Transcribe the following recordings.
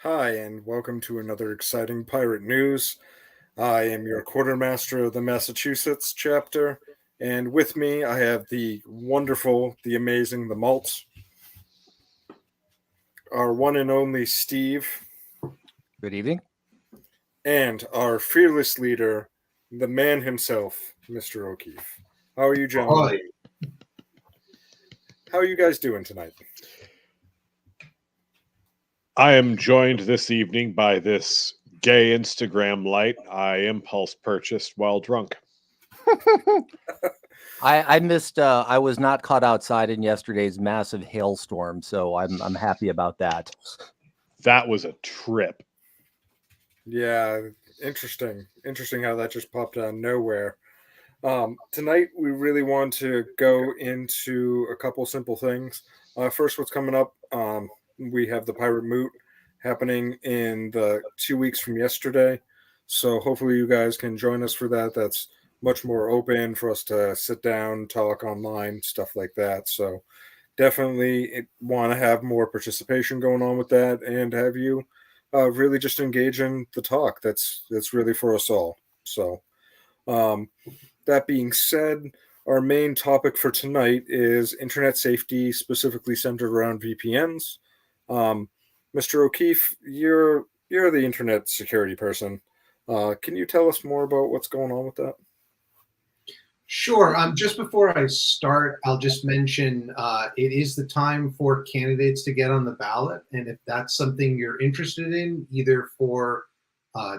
Hi, and welcome to another exciting pirate news. I am your quartermaster of the Massachusetts chapter, and with me I have the wonderful, the amazing, the Malt, our one and only Steve, Good evening. and our fearless leader, the man himself, Mr. O'Keefe. How are you, gentlemen? Ahoy. How are you guys doing tonight? I am joined this evening by this gay Instagram light I impulse purchased while drunk. I missed. I was not caught outside in yesterday's massive hailstorm, so I'm happy about that. That was a trip. Yeah, interesting. Interesting how that just popped out of nowhere. Tonight, we really want to go into a couple simple things. First, what's coming up? We have the Pirate Moot happening in the 2 weeks from yesterday. So, hopefully, you guys can join us for that. That's much more open for us to sit down, talk online, stuff like that. So, definitely want to have more participation going on with that and have you really just engage in the talk. That's really for us all. So, um, that being said, our main topic for tonight is internet safety, specifically centered around VPNs. Um, Mr. O'Keefe, you're the internet security person. Can you tell us more about what's going on with that? Sure. Just before I start, I'll just mention it is the time for candidates to get on the ballot. And if that's something you're interested in, either for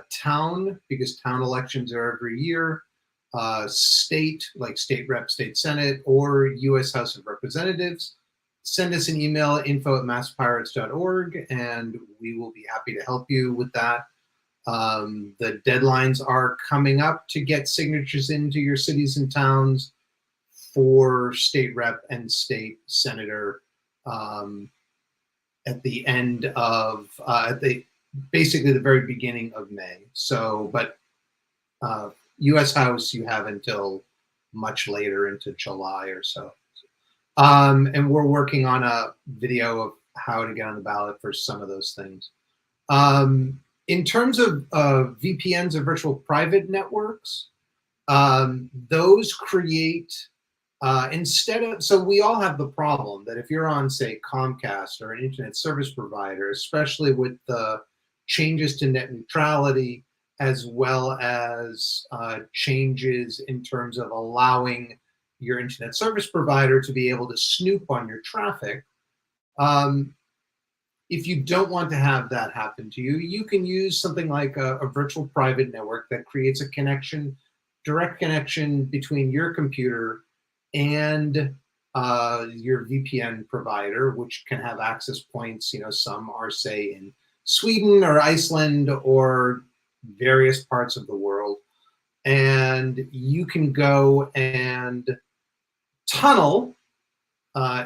town, because town elections are every year, state, like state rep, state senate, or U.S. House of Representatives, send us an email, info@masspirates.org, and we will be happy to help you with that. The deadlines are coming up to get signatures into your cities and towns for state rep and state senator at the end of basically the very beginning of May. So, but U.S. House you have until much later into July or so. And we're working on a video of how to get on the ballot for some of those things. In terms of VPNs or virtual private networks, those create instead of, so we all have the problem that if you're on, say, Comcast or an internet service provider, especially with the changes to net neutrality, as well as changes in terms of allowing your internet service provider to be able to snoop on your traffic, if you don't want to have that happen to you, you can use something like a virtual private network that creates a connection, direct connection between your computer and your VPN provider, which can have access points. You know, some are, say, in Sweden or Iceland or various parts of the world. And you can go and tunnel,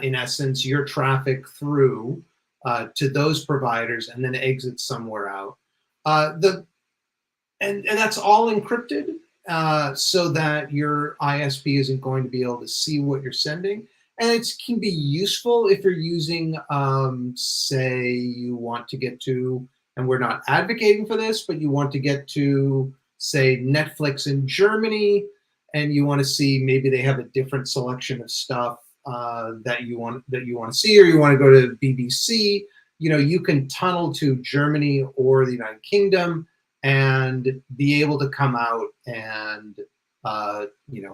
in essence, your traffic through to those providers and then exit somewhere out. And that's all encrypted so that your ISP isn't going to be able to see what you're sending. And it can be useful if you're using, say, you want to get to, and we're not advocating for this, but you want to get to, say, Netflix in Germany, and you want to see maybe they have a different selection of stuff that you want to see, or you want to go to BBC. You know, you can tunnel to Germany or the United Kingdom and be able to come out and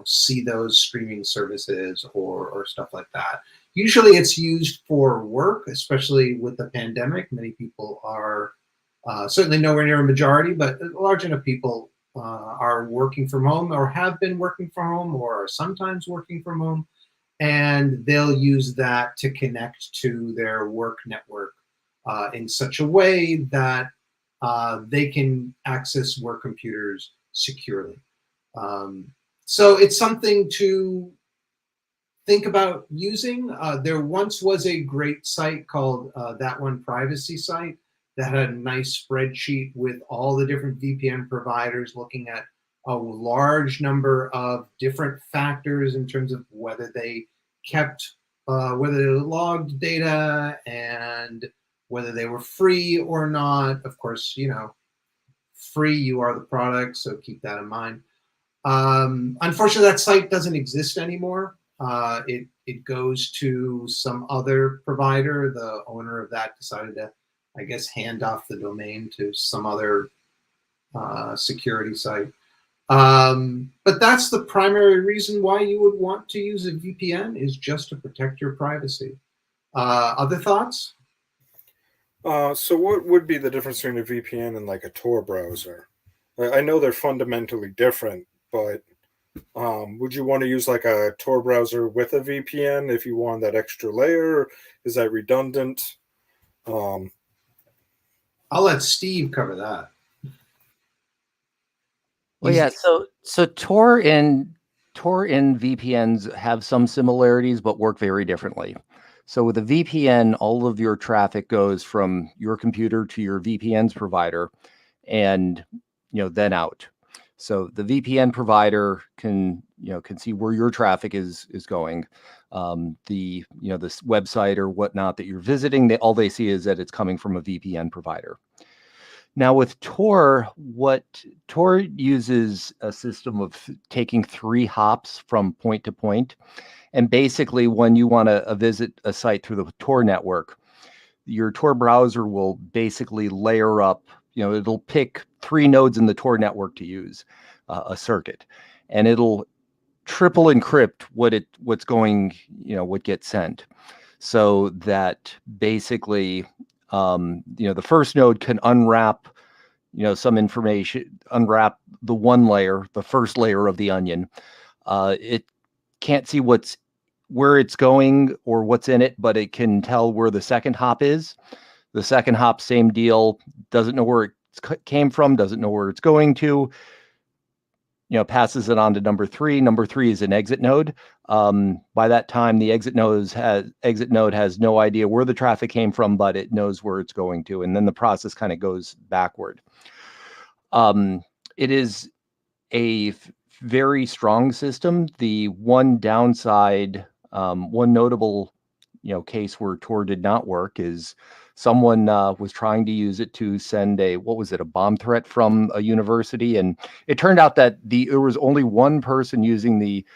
see those streaming services or stuff like that. Usually it's used for work, especially with the pandemic. Many people are certainly nowhere near a majority, but large enough people are working from home or have been working from home or are sometimes working from home. And they'll use that to connect to their work network in such a way that they can access work computers securely. So it's something to think about using. There once was a great site called That One Privacy Site that had a nice spreadsheet with all the different VPN providers looking at a large number of different factors in terms of whether they kept, whether they logged data and whether they were free or not. Of course, free, you are the product, so keep that in mind. Unfortunately, that site doesn't exist anymore. It goes to some other provider. The owner of that decided to, I guess, hand off the domain to some other security site. But that's the primary reason why you would want to use a VPN, is just to protect your privacy. Other thoughts? So what would be the difference between a VPN and like a Tor browser? I know they're fundamentally different, but would you want to use like a Tor browser with a VPN if you want that extra layer? Is that redundant? Um, I'll let Steve cover that. Well, yeah. So Tor and VPNs have some similarities, but work very differently. So with a VPN, all of your traffic goes from your computer to your VPN's provider, and then out. So the VPN provider can see where your traffic is going. This website or whatnot that you're visiting, all they see is that it's coming from a VPN provider. Now with Tor, what Tor uses a system of taking 3 hops from point to point. And basically, when you want to visit a site through the Tor network, your Tor browser will basically layer up, it'll pick 3 nodes in the Tor network to use a circuit, and it'll triple encrypt what's going, what gets sent, so that basically, the first node can unwrap, some information, unwrap the one layer, the first layer of the onion. It can't see where it's going or what's in it, but it can tell where the second hop is. The second hop, same deal, doesn't know where it came from, doesn't know where it's going to, passes it on to number 3. Number 3 is an exit node. By that time, the exit node has no idea where the traffic came from, but it knows where it's going to. And then the process kind of goes backward. It is a very strong system. The one downside, one notable, case where Tor did not work is someone was trying to use it to send a bomb threat from a university, and it turned out that there was only one person using the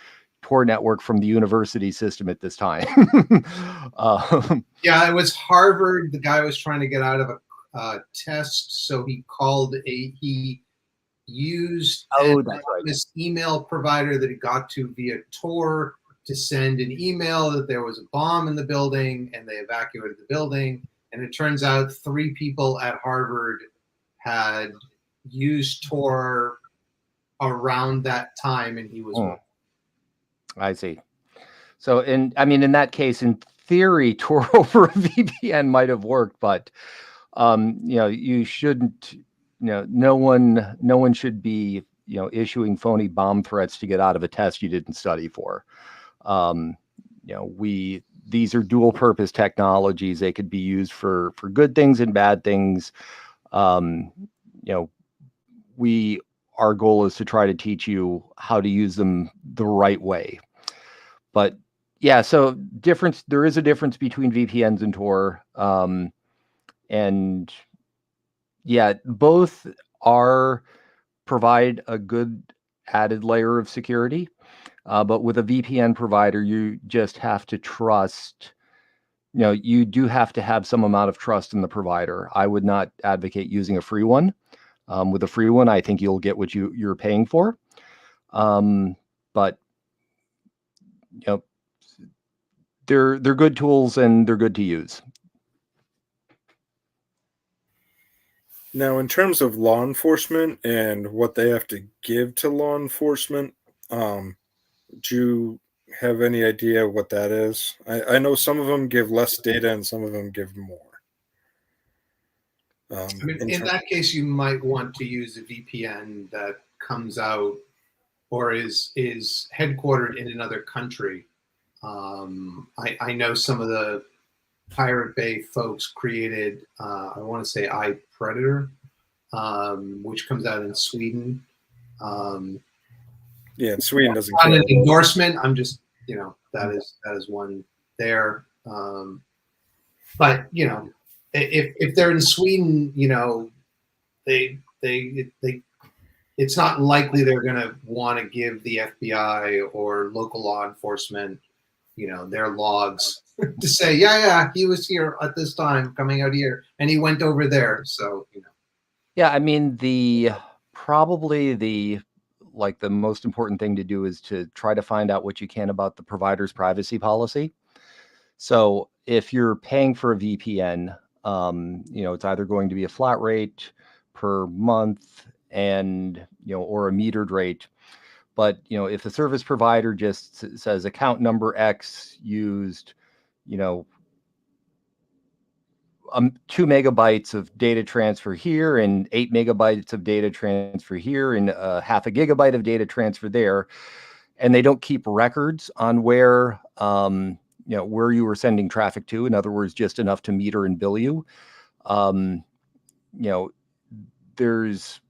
Tor network from the university system at this time. Yeah, it was Harvard. The guy was trying to get out of a test, so he used this email provider that he got to via Tor to send an email that there was a bomb in the building, and they evacuated the building. And it turns out 3 people at Harvard had used Tor around that time, and he was. I see. So, in that case, in theory, Tor over a VPN might have worked, but you shouldn't. No one should be issuing phony bomb threats to get out of a test you didn't study for. These are dual purpose technologies. They could be used for good things and bad things. Our goal is to try to teach you how to use them the right way. But yeah, so there is a difference between VPNs and Tor. And yeah, both provide a good added layer of security. But with a VPN provider, you just have to trust, you do have to have some amount of trust in the provider. I would not advocate using a free one. With a free one, I think you'll get what you're paying for. But they're good tools and they're good to use. Now, in terms of law enforcement and what they have to give to law enforcement, do you have any idea what that is? I know some of them give less data and some of them give more. In that case, you might want to use a VPN that comes out or is headquartered in another country. I know some of the Pirate Bay folks created, I want to say iPredator, which comes out in Sweden. Yeah, Sweden doesn't on care. an endorsement. I'm just, that is one there. But if they're in Sweden, you know, they it's not likely they're going to want to give the FBI or local law enforcement, you know, their logs to say, yeah, he was here at this time, coming out here, and he went over there. So, you know. Yeah, I mean, probably the most important thing to do is to try to find out what you can about the provider's privacy policy. So if you're paying for a VPN, you know, it's either going to be a flat rate per month and, you know, or a metered rate. But, you know, if the service provider just says account number X used, you know, 2 megabytes of data transfer here and 8 megabytes of data transfer here and half a gigabyte of data transfer there, and they don't keep records on where you know, where you were sending traffic to, in other words, just enough to meter and bill you, you know, there's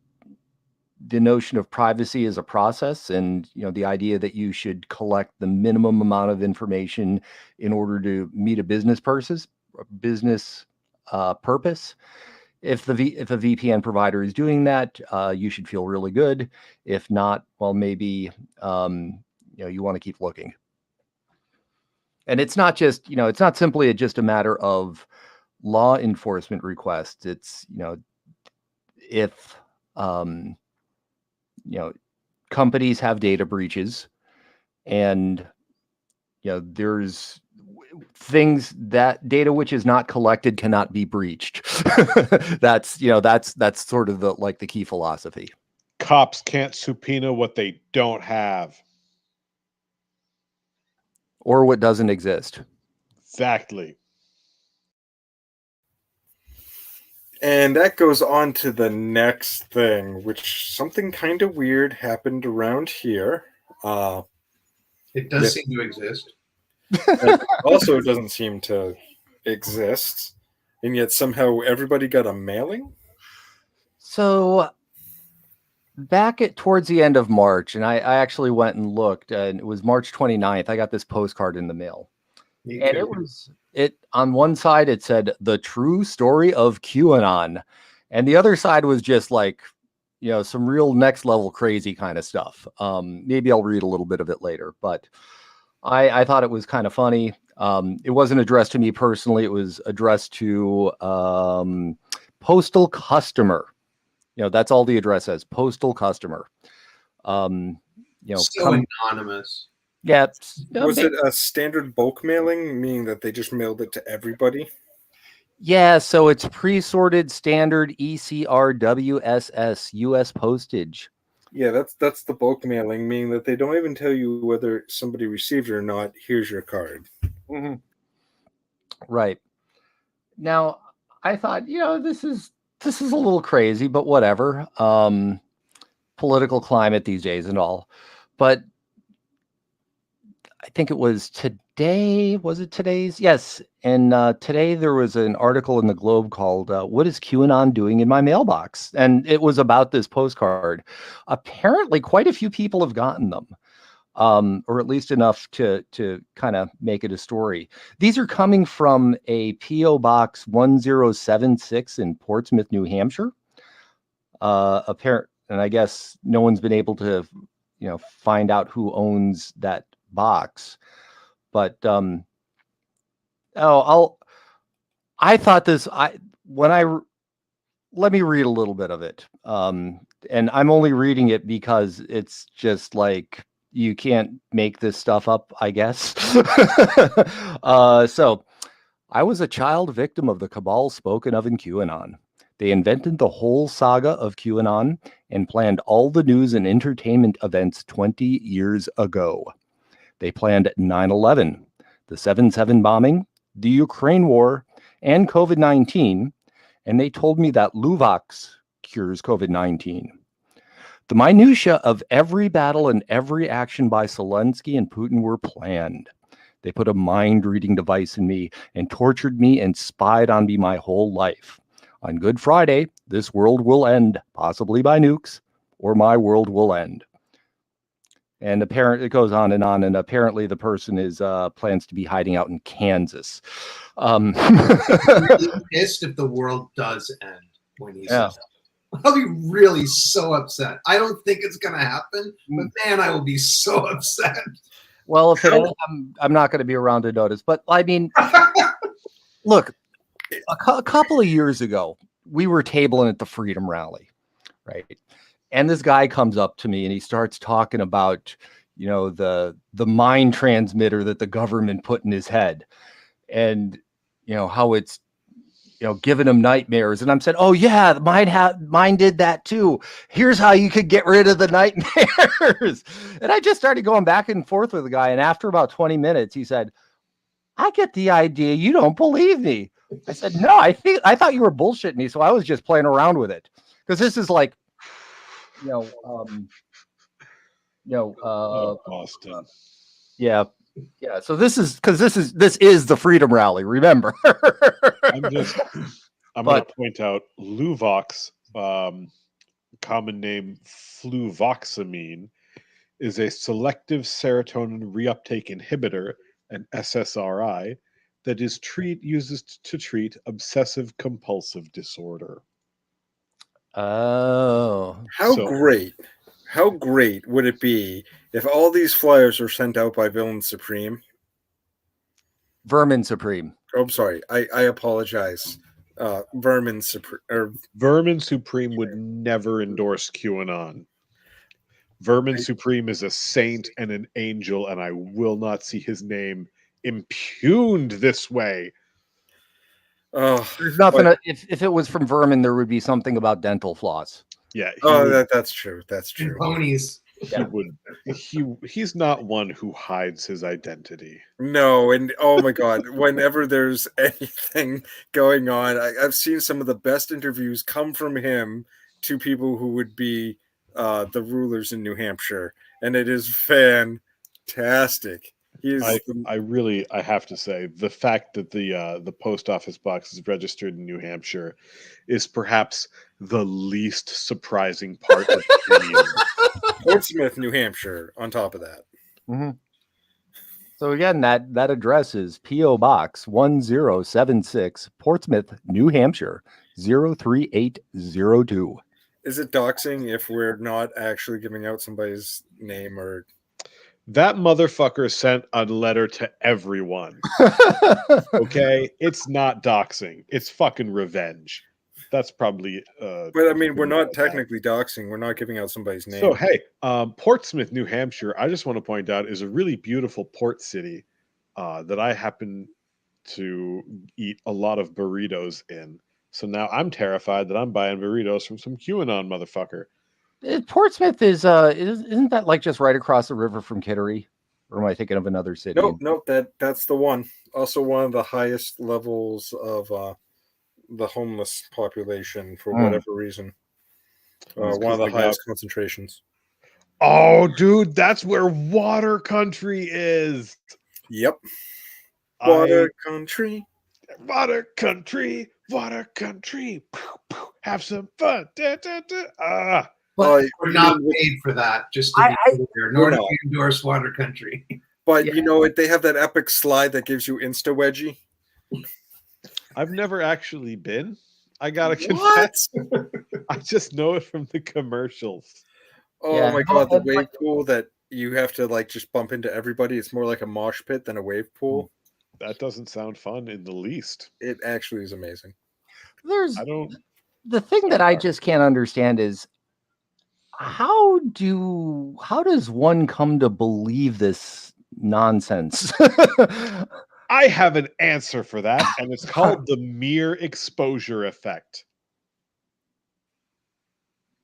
the notion of privacy as a process, and, you know, the idea that you should collect the minimum amount of information in order to meet a business purpose. If a VPN provider is doing that, you should feel really good. If not, well, maybe you know, you want to keep looking. And it's not just, you know, it's not simply just a matter of law enforcement requests. It's, you know, if you know, companies have data breaches, and, you know, there's things that data which is not collected cannot be breached. That's, you know, that's sort of the key philosophy. Cops can't subpoena what they don't have. Or what doesn't exist. Exactly. And that goes on to the next thing, which something kind of weird happened around here. It does seem to exist. It also doesn't seem to exist, and yet somehow everybody got a mailing. So towards the end of March, and I actually went and looked, and it was March 29th, I got this postcard in the mail. And it on one side, it said the true story of QAnon. And the other side was just like, you know, some real next level crazy kind of stuff. Maybe I'll read a little bit of it later, but I thought it was kind of funny. It wasn't addressed to me personally. It was addressed to postal customer. You know, that's all the address says, postal customer. You know, so anonymous. Yeah. Was it a standard bulk mailing, meaning that they just mailed it to everybody? Yeah, so it's pre-sorted standard ECRWSS US postage. Yeah, that's the bulk mailing, meaning that they don't even tell you whether somebody received it or not. Here's your card. Mm-hmm. Right. Now, I thought, you know, this is a little crazy, but whatever. Political climate these days and all. But I think it was today. Was it today's? Yes. And today there was an article in the Globe called "What is QAnon doing in my mailbox?" And it was about this postcard. Apparently, quite a few people have gotten them, or at least enough to kind of make it a story. These are coming from a PO Box 1076 in Portsmouth, New Hampshire. And I guess no one's been able to, you know, find out who owns that box. But I thought this. Let me read a little bit of it. And I'm only reading it because it's just like, you can't make this stuff up, I guess. So I was a child victim of the cabal spoken of in QAnon. They invented the whole saga of QAnon and planned all the news and entertainment events 20 years ago. They planned 9/11, the 7/7 bombing, the Ukraine war, and COVID-19, and they told me that Luvox cures COVID-19. The minutia of every battle and every action by Zelensky and Putin were planned. They put a mind-reading device in me and tortured me and spied on me my whole life. On Good Friday, this world will end, possibly by nukes, or my world will end. And apparently, it goes on, and apparently the person is plans to be hiding out in Kansas. I'm really pissed if the world does end when he Yeah. says that. I'll be really so upset. I don't think it's going to happen, but man, I will be so upset. Well, if it ends, I'm not going to be around to notice. But I mean, look, a couple of years ago, we were tabling at the Freedom Rally, right? And this guy comes up to me and he starts talking about, the mind transmitter that the government put in his head, and how it's giving him nightmares. And I'm saying, oh yeah, mine did that too. Here's how you could get rid of the nightmares. And I just started going back and forth with the guy. And after about 20 minutes, he said, I get the idea. You don't believe me. I said, no, I thought you were bullshitting me. So I was just playing around with it. Because this is like, Boston. Yeah. So this is the Freedom Rally. Remember, I'm going to point out Luvox, common name fluvoxamine, is a selective serotonin reuptake inhibitor, an SSRI, that is uses to treat obsessive compulsive disorder. Oh, How great would it be if all these flyers were sent out by Villain Supreme? Vermin Supreme. Oh, I'm sorry. I apologize. Vermin Supreme. Vermin Supreme would never endorse QAnon. Vermin Supreme is a saint and an angel, and I will not see his name impugned this way. There's nothing. If it was from Vermin, there would be something about dental floss. Yeah. That's true. That's true. And ponies. He's not one who hides his identity. No, and oh my God, whenever there's anything going on, I've seen some of the best interviews come from him to people who would be the rulers in New Hampshire, and it is fantastic. I have to say, the fact that the post office box is registered in New Hampshire is perhaps the least surprising part of any of it. Portsmouth, New Hampshire, on top of that. Mm-hmm. So again, that address is P.O. Box 1076, Portsmouth, New Hampshire 03802. Is it doxing if we're not actually giving out somebody's name or? That motherfucker sent a letter to everyone. Okay? It's not doxing. It's fucking revenge. That's probably... but I mean, we're not technically doxing. We're not giving out somebody's name. So, hey, Portsmouth, New Hampshire, I just want to point out, is a really beautiful port city that I happen to eat a lot of burritos in. So now I'm terrified that I'm buying burritos from some QAnon motherfucker. Portsmouth isn't that like just right across the river from Kittery? Or am I thinking of another city? Nope, that's the one. Also one of the highest levels of the homeless population for whatever reason. One of the highest concentrations. Oh, dude, that's where Water Country is. Yep. Water Country. Water Country. Water Country. Have some fun. Da, da, da. But we're not paid for that, just to be clear. Nor do we endorse Water Country. But they have that epic slide that gives you Insta Wedgie. I've never actually been. I gotta confess. I just know it from the commercials. Oh my God, the wave pool that you have to like just bump into everybody. It's more like a mosh pit than a wave pool. That doesn't sound fun in the least. It actually is amazing. The thing that I just can't understand is how does one come to believe this nonsense? I have an answer for that, and it's called the mere exposure effect.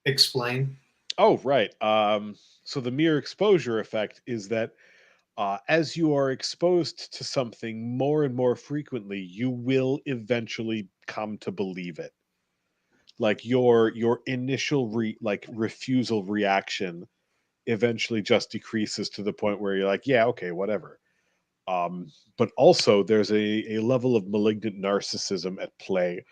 Explain. Oh, right. So the mere exposure effect is that as you are exposed to something more and more frequently, you will eventually come to believe it. Like your initial refusal reaction eventually just decreases to the point where you're like, yeah, okay, whatever. But also there's a level of malignant narcissism at play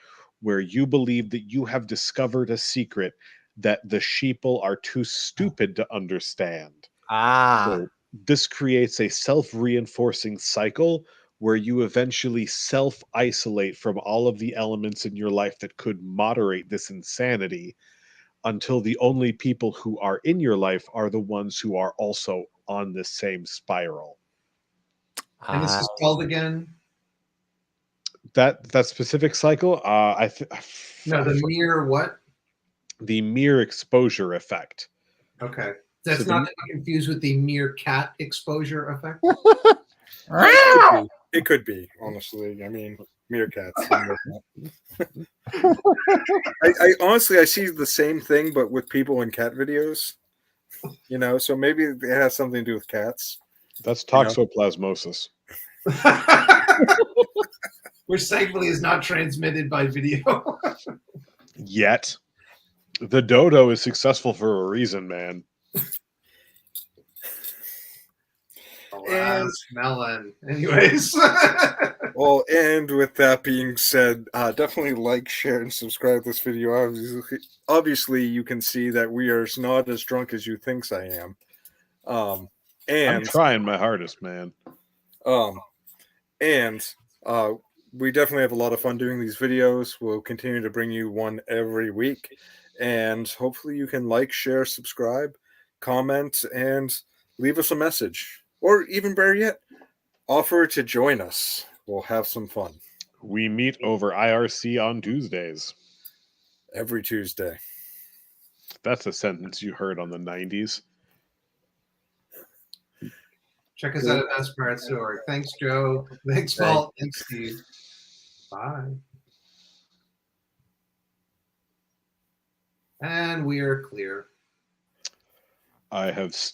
where you believe that you have discovered a secret that the sheeple are too stupid to understand. Ah. So this creates a self-reinforcing cycle where you eventually self-isolate from all of the elements in your life that could moderate this insanity until the only people who are in your life are the ones who are also on this same spiral. And this is called again? That specific cycle, No, the mere what? the mere exposure effect. Okay. That's So not the, to be confused with the mere cat exposure effect. It could be, honestly. I mean, meerkats. I honestly, I see the same thing, but with people in cat videos. So maybe it has something to do with cats. that's You know? toxoplasmosis. Which thankfully is not transmitted by video. Yet. The dodo is successful for a reason, man. Alas, melon. Anyways. Well, and with that being said, definitely like, share, and subscribe to this video. Obviously, you can see that we are not as drunk as you thinks I am. I'm And trying my hardest, man. and we definitely have a lot of fun doing these videos. We'll continue to bring you one every week, and hopefully you can like, share, subscribe, comment, and leave us a message, or even better yet, offer to join us. We'll have some fun We meet over IRC on Tuesdays. every Tuesday. That's a sentence you heard on the 90s. Check us out at AskPirates.org. Thanks, Joe. Thanks, Malt. Thanks, Steve. Bye. And we are clear. I have